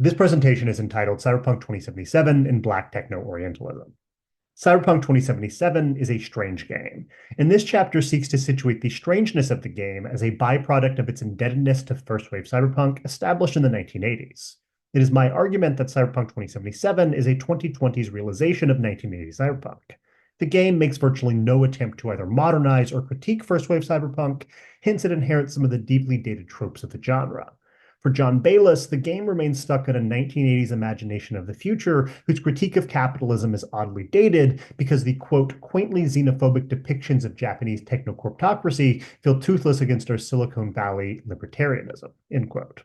This presentation is entitled Cyberpunk 2077 in Black Techno-Orientalism. Cyberpunk 2077 is a strange game, and this chapter seeks to situate the strangeness of the game as a byproduct of its indebtedness to first-wave cyberpunk established in the 1980s. It is my argument that Cyberpunk 2077 is a 2020s realization of 1980s cyberpunk. The game makes virtually no attempt to either modernize or critique first-wave cyberpunk, hence it inherits some of the deeply dated tropes of the genre. For John Bayliss, the game remains stuck in a 1980s imagination of the future whose critique of capitalism is oddly dated because the, quote, quaintly xenophobic depictions of Japanese techno-corporatocracy feel toothless against our Silicon Valley libertarianism, end quote.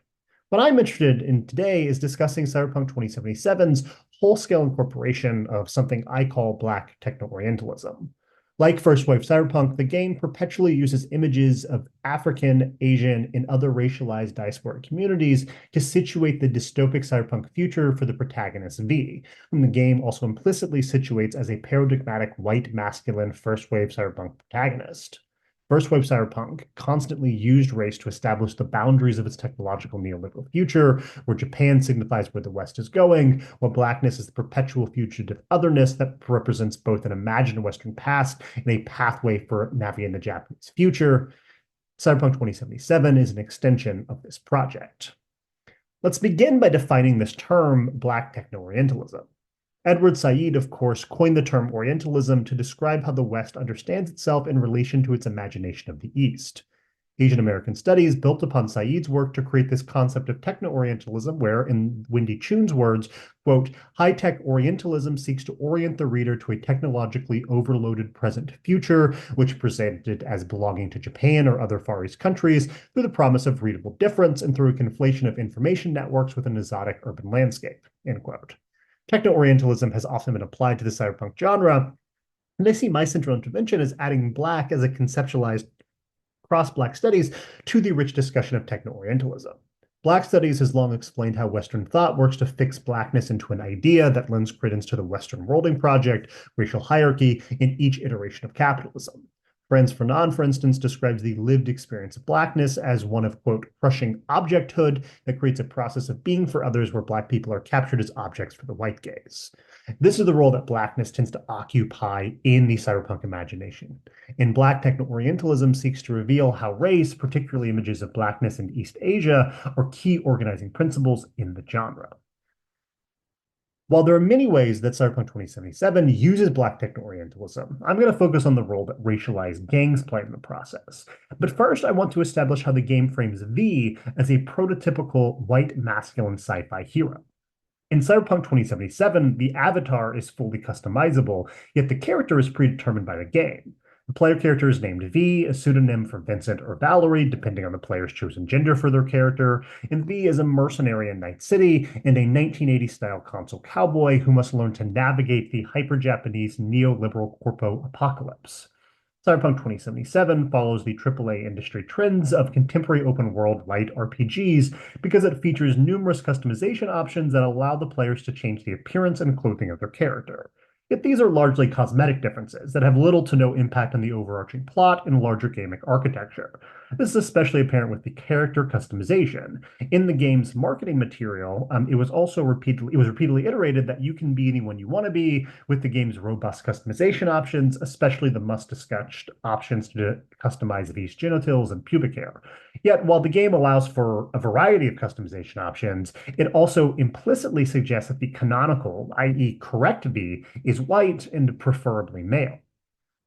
What I'm interested in today is discussing Cyberpunk 2077's whole-scale incorporation of something I call Black Techno-Orientalism. Like first-wave cyberpunk, the game perpetually uses images of African, Asian, and other racialized diasporic communities to situate the dystopic cyberpunk future for the protagonist V, whom the game also implicitly situates as a paradigmatic white masculine first-wave cyberpunk protagonist. First-wave cyberpunk constantly used race to establish the boundaries of its technological neoliberal future, where Japan signifies where the West is going, while blackness is the perpetual fugitive otherness that represents both an imagined Western past and a pathway for navigating the Japanese future. Cyberpunk 2077 is an extension of this project. Let's begin by defining this term, Black Techno-Orientalism. Edward Said, of course, coined the term Orientalism to describe how the West understands itself in relation to its imagination of the East. Asian American studies built upon Said's work to create this concept of techno-Orientalism where, in Wendy Chun's words, quote, high-tech Orientalism seeks to orient the reader to a technologically overloaded present future, which presented as belonging to Japan or other Far East countries through the promise of readable difference and through a conflation of information networks with an exotic urban landscape, end quote. Techno-Orientalism has often been applied to the cyberpunk genre, and I see my central intervention as adding Black as a conceptualized cross-Black studies to the rich discussion of techno-Orientalism. Black studies has long explained how Western thought works to fix Blackness into an idea that lends credence to the Western worlding project, racial hierarchy, in each iteration of capitalism. Franz Fanon, for instance, describes the lived experience of Blackness as one of, quote, crushing objecthood that creates a process of being for others where Black people are captured as objects for the white gaze. This is the role that Blackness tends to occupy in the cyberpunk imagination. And Black Techno-Orientalism seeks to reveal how race, particularly images of Blackness in East Asia, are key organizing principles in the genre. While there are many ways that Cyberpunk 2077 uses Black Techno-Orientalism, I'm going to focus on the role that racialized gangs play in the process. But first, I want to establish how the game frames V as a prototypical white masculine sci-fi hero. In Cyberpunk 2077, the avatar is fully customizable, yet the character is predetermined by the game. The player character is named V, a pseudonym for Vincent or Valerie, depending on the player's chosen gender for their character, and V is a mercenary in Night City and a 1980s-style console cowboy who must learn to navigate the hyper-Japanese neoliberal corpo apocalypse. Cyberpunk 2077 follows the AAA industry trends of contemporary open-world light RPGs because it features numerous customization options that allow the players to change the appearance and clothing of their character. Yet these are largely cosmetic differences that have little to no impact on the overarching plot and larger gamic architecture. This is especially apparent with the character customization. In the game's marketing material, it was repeatedly iterated that you can be anyone you want to be with the game's robust customization options, especially the must-discussed options to customize V's genitals and pubic hair. Yet, while the game allows for a variety of customization options, it also implicitly suggests that the canonical, i.e. correct V, is white and preferably male.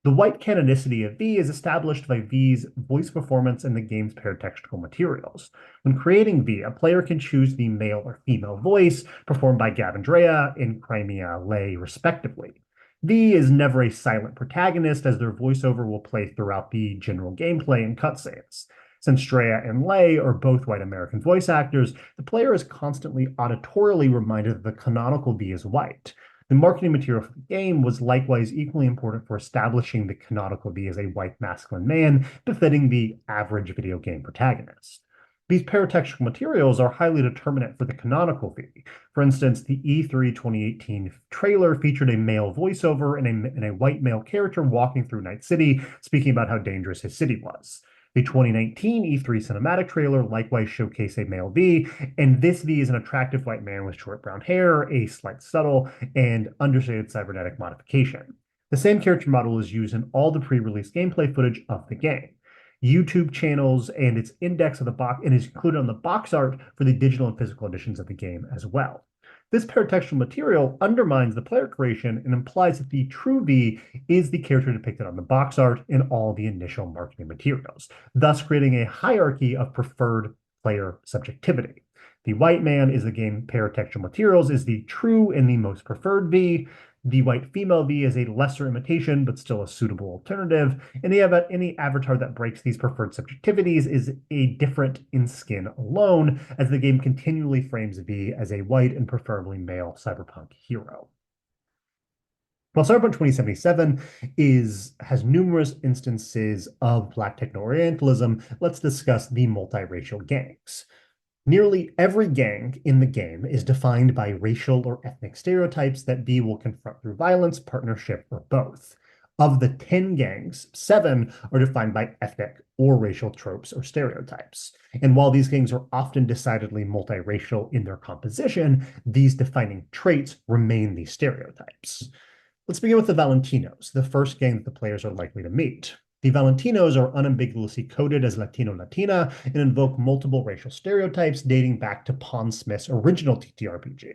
The white canonicity of V is established by V's voice performance in the game's paratextual materials. When creating V, a player can choose the male or female voice performed by Gavindrea and Crimea Lay, respectively. V is never a silent protagonist, as their voiceover will play throughout the general gameplay and cutscenes. Since Drea and Lay are both white American voice actors, the player is constantly auditorially reminded that the canonical V is white. The marketing material for the game was likewise equally important for establishing the canonical V as a white masculine man, befitting the average video game protagonist. These paratextual materials are highly determinate for the canonical V. For instance, the E3 2018 trailer featured a male voiceover and a white male character walking through Night City, speaking about how dangerous his city was. The 2019 E3 cinematic trailer likewise showcased a male V, and this V is an attractive white man with short brown hair, a slight subtle, and understated cybernetic modification. The same character model is used in all the pre-release gameplay footage of the game. YouTube channels and its index of the box and is included on the box art for the digital and physical editions of the game as well. This paratextual material undermines the player creation and implies that the true V is the character depicted on the box art in all the initial marketing materials, thus creating a hierarchy of preferred player subjectivity. The white man is the game paratextual materials is the true and the most preferred V. The white female V is a lesser imitation, but still a suitable alternative. And any avatar that breaks these preferred subjectivities is a different in skin alone, as the game continually frames V as a white and preferably male cyberpunk hero. While Cyberpunk 2077 has numerous instances of Black Techno-Orientalism, let's discuss the multiracial gangs. Nearly every gang in the game is defined by racial or ethnic stereotypes that V will confront through violence, partnership, or both. Of the 10 gangs, 7 are defined by ethnic or racial tropes or stereotypes. And while these gangs are often decidedly multiracial in their composition, these defining traits remain these stereotypes. Let's begin with the Valentinos, the first gang that the players are likely to meet. The Valentinos are unambiguously coded as Latino-Latina and invoke multiple racial stereotypes dating back to Pond Smith's original TTRPG.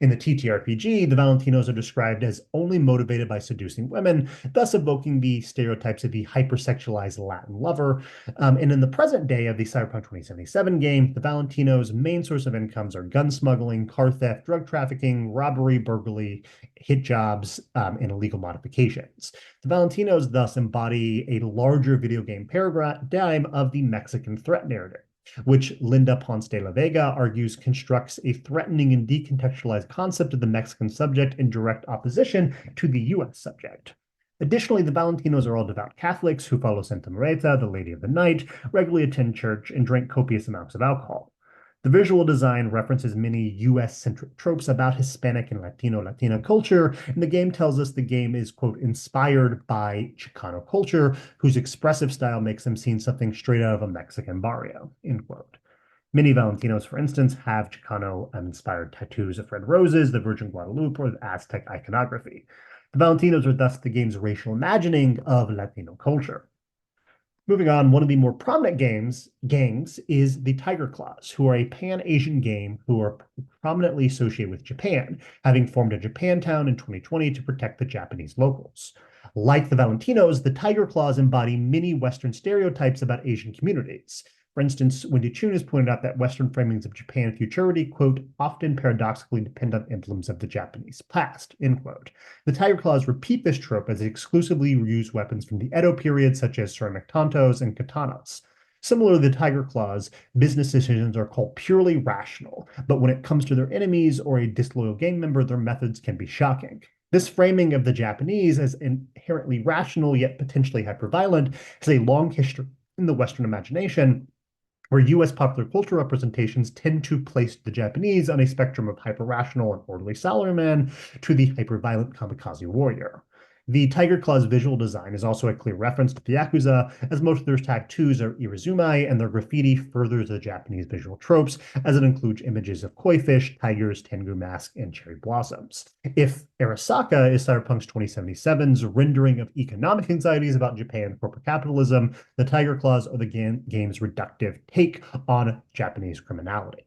In the TTRPG, the Valentinos are described as only motivated by seducing women, thus evoking the stereotypes of the hypersexualized Latin lover. And in the present day of the Cyberpunk 2077 game, the Valentinos' main source of incomes are gun smuggling, car theft, drug trafficking, robbery, burglary, hit jobs, and illegal modifications. The Valentinos thus embody a larger video game paradigm of the Mexican threat narrative, which Linda Ponce de la Vega argues constructs a threatening and decontextualized concept of the Mexican subject in direct opposition to the U.S. subject. Additionally, the Valentinos are all devout Catholics who follow Santa Marta, the Lady of the Night, regularly attend church, and drink copious amounts of alcohol. The visual design references many US-centric tropes about Hispanic and Latina culture, and the game tells us the game is, quote, inspired by Chicano culture, whose expressive style makes them seem something straight out of a Mexican barrio, end quote. Many Valentinos, for instance, have Chicano-inspired tattoos of red roses, the Virgin Guadalupe, or the Aztec iconography. The Valentinos are thus the game's racial imagining of Latino culture. Moving on, one of the more prominent gangs is the Tiger Claws, who are a Pan-Asian gang who are prominently associated with Japan, having formed a Japantown in 2020 to protect the Japanese locals. Like the Valentinos, the Tiger Claws embody many Western stereotypes about Asian communities. For instance, Wendy Chun has pointed out that Western framings of Japan futurity, quote, often paradoxically depend on emblems of the Japanese past, end quote. The Tiger Claws repeat this trope as they exclusively use weapons from the Edo period, such as ceramic tantos and katanas. Similarly, the Tiger Claws' business decisions are called purely rational, but when it comes to their enemies or a disloyal gang member, their methods can be shocking. This framing of the Japanese as inherently rational yet potentially hyperviolent has a long history in the Western imagination, where US popular culture representations tend to place the Japanese on a spectrum of hyper-rational and orderly salaryman to the hyper-violent kamikaze warrior. The Tiger Claw's visual design is also a clear reference to the Yakuza, as most of their tattoos are irizumai, and their graffiti furthers the Japanese visual tropes, as it includes images of koi fish, tigers, tengu mask, and cherry blossoms. If Arasaka is Cyberpunk's 2077's rendering of economic anxieties about Japan corporate capitalism, the Tiger Claws are the game's reductive take on Japanese criminality.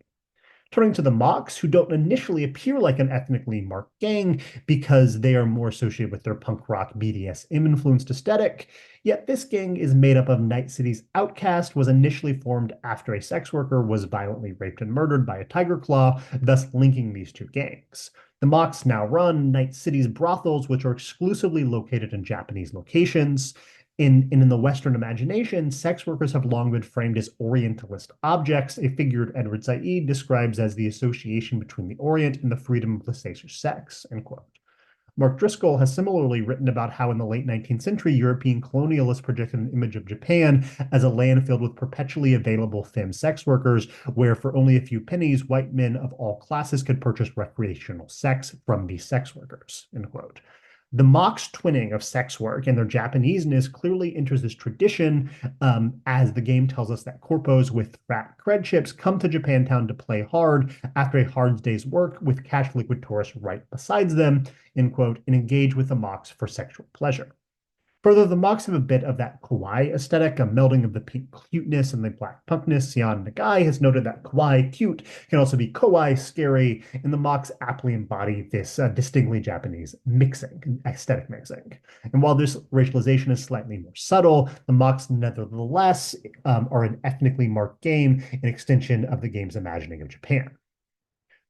Turning to the Mox, who don't initially appear like an ethnically marked gang because they are more associated with their punk rock BDSM-influenced aesthetic, yet this gang is made up of Night City's outcast, was initially formed after a sex worker was violently raped and murdered by a tiger claw, thus linking these two gangs. The Mox now run Night City's brothels, which are exclusively located in Japanese locations. In the Western imagination, sex workers have long been framed as Orientalist objects, a figure Edward Said describes as the association between the Orient and the freedom of sacer sex, end quote. Mark Driscoll has similarly written about how in the late 19th century, European colonialists projected an image of Japan as a land filled with perpetually available femme sex workers, where for only a few pennies, white men of all classes could purchase recreational sex from these sex workers, end quote. The mock's twinning of sex work and their Japaneseness clearly enters this tradition, as the game tells us that corpos with fat cred chips come to Japantown to play hard after a hard day's work with cash liquid tourists right beside them, end quote, and engage with the mocks for sexual pleasure. Further, the mocks have a bit of that kawaii aesthetic, a melding of the pink cuteness and the black punkness. Sion Nagai has noted that kawaii, cute, can also be kawaii, scary, and the mocks aptly embody this distinctly Japanese mixing, aesthetic mixing. And while this racialization is slightly more subtle, the mocks nevertheless are an ethnically marked game, an extension of the game's imagining of Japan.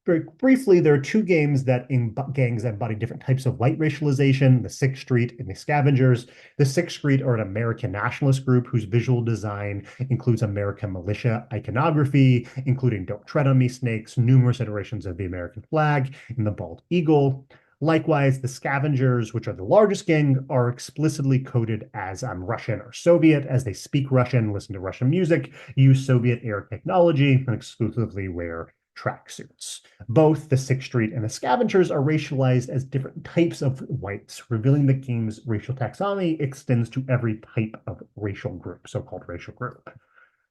Very briefly, there are two gangs that embody different types of white racialization, the Sixth Street and the Scavengers. The Sixth Street are an American nationalist group whose visual design includes American militia iconography, including Don't Tread on Me snakes, numerous iterations of the American flag, and the bald eagle. Likewise, the Scavengers, which are the largest gang, are explicitly coded as Russian or Soviet, as they speak Russian, listen to Russian music, use Soviet-era technology, and exclusively wear tracksuits. Both the Sixth Street and the Scavengers are racialized as different types of whites, revealing the game's racial taxonomy extends to every type of racial group, so-called racial group.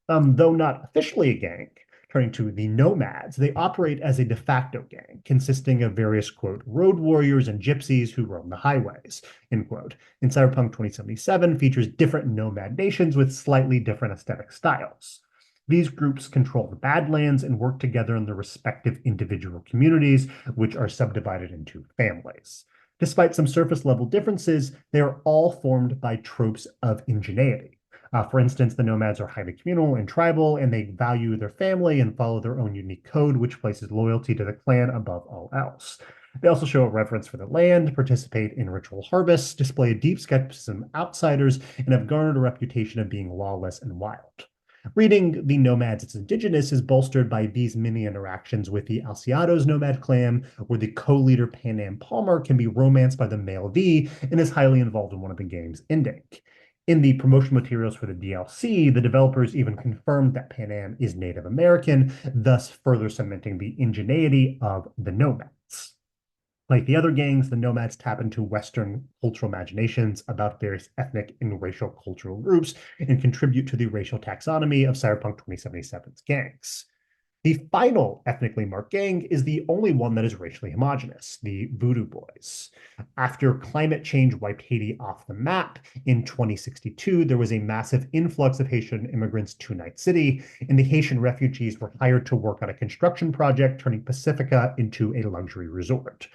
Though not officially a gang, turning to the Nomads, they operate as a de facto gang, consisting of various, quote, road warriors and gypsies who roam the highways, end quote. In Cyberpunk 2077 features different nomad nations with slightly different aesthetic styles. These groups control the Badlands and work together in their respective individual communities, which are subdivided into families. Despite some surface level differences, they are all formed by tropes of ingenuity. For instance, the nomads are highly communal and tribal, and they value their family and follow their own unique code, which places loyalty to the clan above all else. They also show a reverence for the land, participate in ritual harvests, display a deep skepticism of outsiders, and have garnered a reputation of being lawless and wild. Reading the Nomads as Indigenous is bolstered by these many interactions with the Alciados nomad clan, where the co-leader Panam Palmer can be romanced by the male V and is highly involved in one of the game's ending. In the promotional materials for the DLC, the developers even confirmed that Panam is Native American, thus further cementing the ingenuity of the Nomads. Like the other gangs, the Nomads tap into Western cultural imaginations about various ethnic and racial cultural groups and contribute to the racial taxonomy of Cyberpunk 2077's gangs. The final ethnically marked gang is the only one that is racially homogenous, the Voodoo Boys. After climate change wiped Haiti off the map in 2062, there was a massive influx of Haitian immigrants to Night City, and the Haitian refugees were hired to work on a construction project, turning Pacifica into a luxury resort.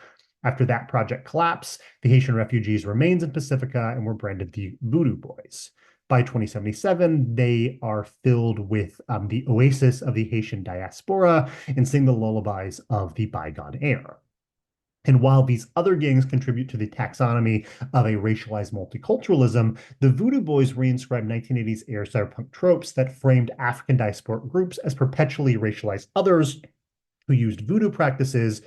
After that project collapsed, the Haitian refugees remained in Pacifica and were branded the Voodoo Boys. By 2077, they are filled with the oasis of the Haitian diaspora and sing the lullabies of the bygone era. And while these other gangs contribute to the taxonomy of a racialized multiculturalism, the Voodoo Boys re-inscribed 1980s era cyberpunk tropes that framed African diasporic groups as perpetually racialized others who used voodoo practices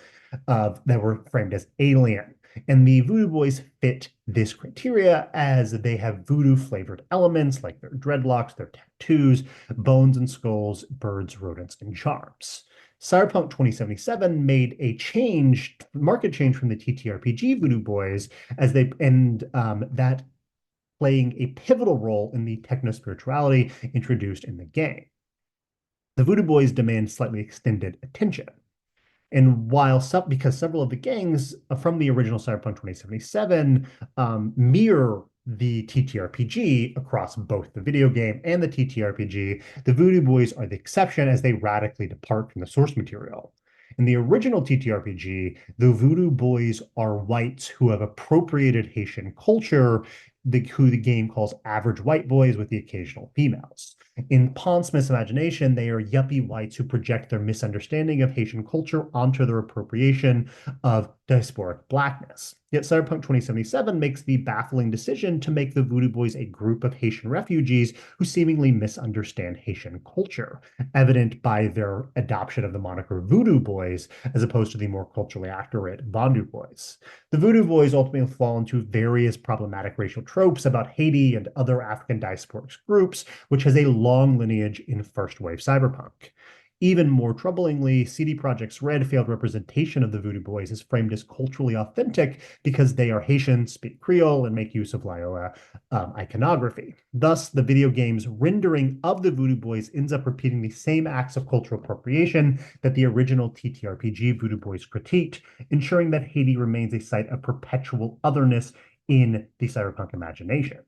that were framed as alien. And the Voodoo Boys fit this criteria as they have voodoo-flavored elements like their dreadlocks, their tattoos, bones and skulls, birds, rodents, and charms. Cyberpunk 2077 made a market change from the TTRPG Voodoo Boys as that playing a pivotal role in the techno-spirituality introduced in the game. The Voodoo Boys demand slightly extended attention. And because several of the gangs from the original Cyberpunk 2077 mirror the TTRPG across both the video game and the TTRPG, the Voodoo Boys are the exception as they radically depart from the source material. In the original TTRPG, the Voodoo Boys are whites who have appropriated Haitian culture, who the game calls average white boys with the occasional females. In Pawn Smith's imagination, they are yuppie whites who project their misunderstanding of Haitian culture onto their appropriation of diasporic blackness. Yet Cyberpunk 2077 makes the baffling decision to make the Voodoo Boys a group of Haitian refugees who seemingly misunderstand Haitian culture, evident by their adoption of the moniker Voodoo Boys as opposed to the more culturally accurate Vondu Boys. The Voodoo Boys ultimately fall into various problematic racial tropes about Haiti and other African diasporic groups, which has a long lineage in first wave cyberpunk. Even more troublingly, CD Projekt's Red failed representation of the Voodoo Boys is framed as culturally authentic because they are Haitian, speak Creole, and make use of Loyola iconography. Thus, the video game's rendering of the Voodoo Boys ends up repeating the same acts of cultural appropriation that the original TTRPG Voodoo Boys critiqued, ensuring that Haiti remains a site of perpetual otherness in the cyberpunk imagination.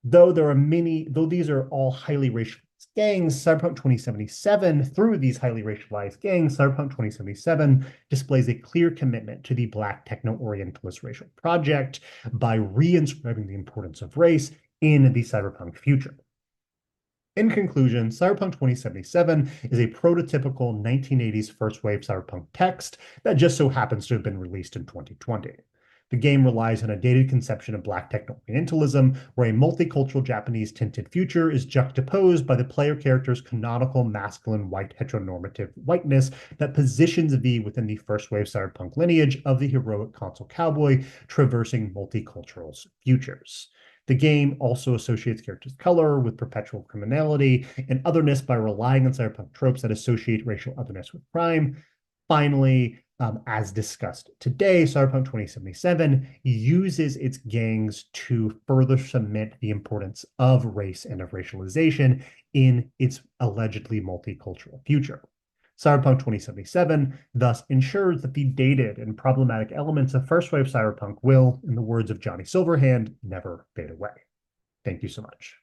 Though these are all highly racialized gangs, Cyberpunk 2077, through these highly racialized gangs, Cyberpunk 2077 displays a clear commitment to the Black Techno-Orientalist racial project by re-inscribing the importance of race in the cyberpunk future. In conclusion, Cyberpunk 2077 is a prototypical 1980s first wave cyberpunk text that just so happens to have been released in 2020. The game relies on a dated conception of Black Techno-Orientalism, where a multicultural Japanese-tinted future is juxtaposed by the player character's canonical masculine white heteronormative whiteness that positions V within the first-wave cyberpunk lineage of the heroic console cowboy traversing multicultural futures. The game also associates characters' color with perpetual criminality and otherness by relying on cyberpunk tropes that associate racial otherness with crime. Finally, as discussed today, Cyberpunk 2077 uses its gangs to further cement the importance of race and of racialization in its allegedly multicultural future. Cyberpunk 2077 thus ensures that the dated and problematic elements of first wave cyberpunk will, in the words of Johnny Silverhand, never fade away. Thank you so much.